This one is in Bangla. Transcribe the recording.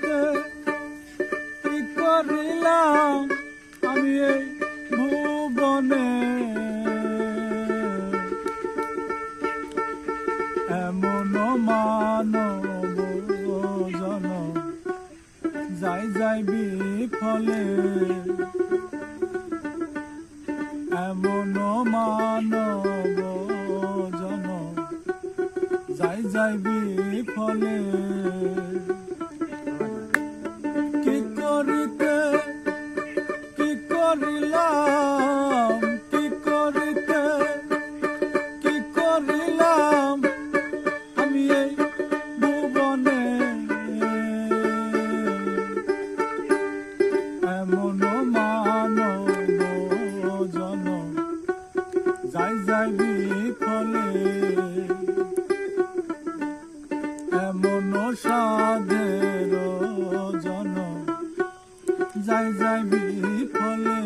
করিতে কি করিলাম আমি এই ভুবনে, এমন মানব জনম যাই যাই বিফলে, এমন মানব জনম যাই যাই বিফলে। কি করিতে কি করিলাম, কি করিতে কি করিলাম আমি এই ভুবনে, এমন মানব জনম যাই যাই বিফলে, এমন সাধের জনম যাই যাই বিফলে।